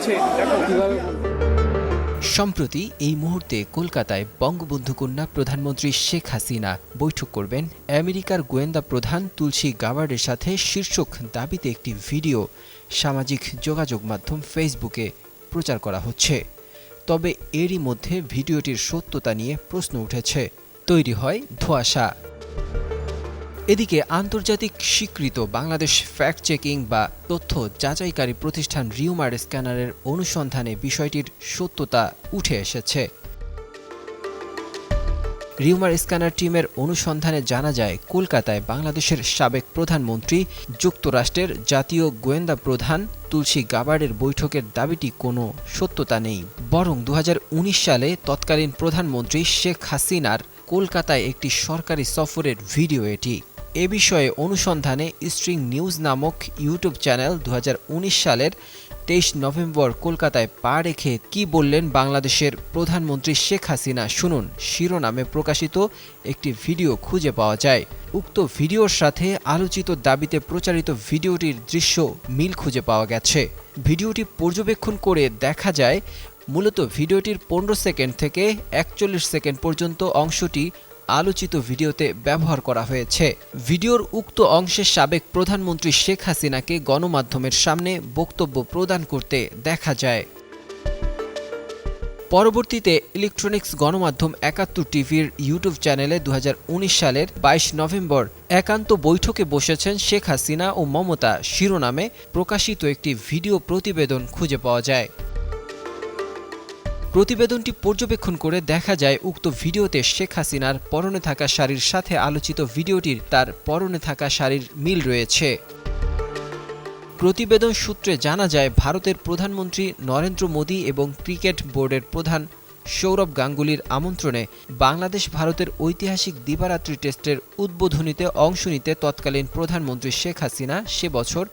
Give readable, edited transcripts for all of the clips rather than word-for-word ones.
চলছে দেখো কিভাবে। সম্প্রতি এই মুহূর্তে কলকাতায় বঙ্গবন্ধু কন্যা প্রধানমন্ত্রী শেখ হাসিনা বৈঠক করবেন আমেরিকার গোয়েন্দা প্রধান তুলসী গাবার্ডের সাথে শীর্ষক দাবিতে একটি ভিডিও সামাজিক যোগাযোগ মাধ্যম ফেসবুকে প্রচার করা হচ্ছে। তবে এরই মধ্যে ভিডিওটির সত্যতা নিয়ে প্রশ্ন উঠেছে, তৈরি হয় ধোঁয়াশা। এদিকে আন্তর্জাতিক স্বীকৃত বাংলাদেশ ফ্যাক্ট চেকিং বা তথ্য যাচাইকারী প্রতিষ্ঠান রিউমার স্ক্যানারের অনুসন্ধানে বিষয়টির সত্যতা উঠে এসেছে। রিউমার স্ক্যানার টিমের অনুসন্ধানে জানা যায়, কলকাতায় বাংলাদেশের সাবেক প্রধানমন্ত্রী যুক্তরাষ্ট্রের জাতীয় গোয়েন্দা প্রধান তুলসী গাবার্ডের বৈঠকের দাবিটি কোনো সত্যতা নেই, বরং 2019 সালে তৎকালীন প্রধানমন্ত্রী শেখ হাসিনার কলকাতায় একটি সরকারি সফরের ভিডিও এটি। এ বিষয়ে অনুসন্ধানে স্ট্রিং নিউজ নামক ইউটিউব চ্যানেল 2019 সালের 23 নভেম্বর কলকাতায় পা রেখে কি বললেন বাংলাদেশের প্রধানমন্ত্রী শেখ হাসিনা শুনুন শিরোনামে প্রকাশিত একটি ভিডিও খুঁজে পাওয়া যায়। উক্ত ভিডিওর সাথে আলোচিত দাবিতে প্রচারিত ভিডিওটির দৃশ্য মিল খুঁজে পাওয়া গেছে। ভিডিওটি পর্যবেক্ষণ করে দেখা যায়, মূলত ভিডিওটির 15 সেকেন্ড থেকে 41 সেকেন্ড পর্যন্ত অংশটি আলোচিত ভিডিওতে ব্যবহার করা হয়েছে। ভিডিওর উক্ত অংশে সাবেক প্রধানমন্ত্রী শেখ হাসিনাকে গণমাধ্যমের সামনে বক্তব্য প্রদান করতে দেখা যায়। পরবর্তীতে ইলেকট্রনিক্স গণমাধ্যম 71 টিভির ইউটিউব চ্যানেলে 2019 সালের 22 নভেম্বর একান্ত বৈঠকে বসেছেন শেখ হাসিনা ও মমতা শিরোনামে প্রকাশিত একটি ভিডিও প্রতিবেদন খুঁজে পাওয়া যায়। প্রতিবেদনটি পর্যবেক্ষণ করে দেখা যায়, উক্ত ভিডিওতে শেখ হাসিনার পরনে থাকা শাড়ির সাথে আলোচিত ভিডিওটির তার পরনে থাকা শাড়ির মিল রয়েছে। প্রতিবেদন সূত্রে জানা যায়, ভারতের প্রধানমন্ত্রী নরেন্দ্র মোদী এবং ক্রিকেট বোর্ডের প্রধান সৌরভ গাঙ্গুলির আমন্ত্রণে বাংলাদেশ ভারতের ঐতিহাসিক দিবারাত্রি টেস্টের উদ্বোধনীতে অংশ নিতে তৎকালীন প্রধানমন্ত্রী শেখ হাসিনা সে বছর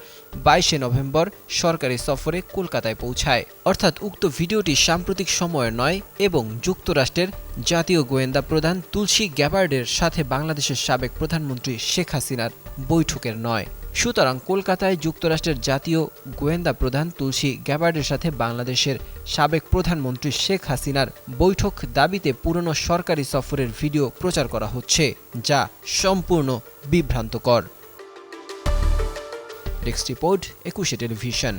22 নভেম্বর সরকারি সফরে কলকাতায় পৌঁছায়। অর্থাৎ উক্ত ভিডিওটি সাম্প্রতিক সময়ের নয় এবং যুক্তরাষ্ট্রের জাতীয় গোয়েন্দা প্রধান তুলসী গ্যাবার্ডের সাথে বাংলাদেশের সাবেক প্রধানমন্ত্রী শেখ হাসিনার বৈঠকের নয়। সুতরাং কলকাতায় যুক্তরাষ্ট্রের জাতীয় গোয়েন্দা প্রধান তুলসী গ্যাবার্ডের সাথে বাংলাদেশের সাবেক প্রধানমন্ত্রী শেখ হাসিনার বৈঠক দাবিতে পুরনো সরকারি সফরের ভিডিও প্রচার করা হচ্ছে, যা সম্পূর্ণ বিভ্রান্তকর। Desk report, 21 television.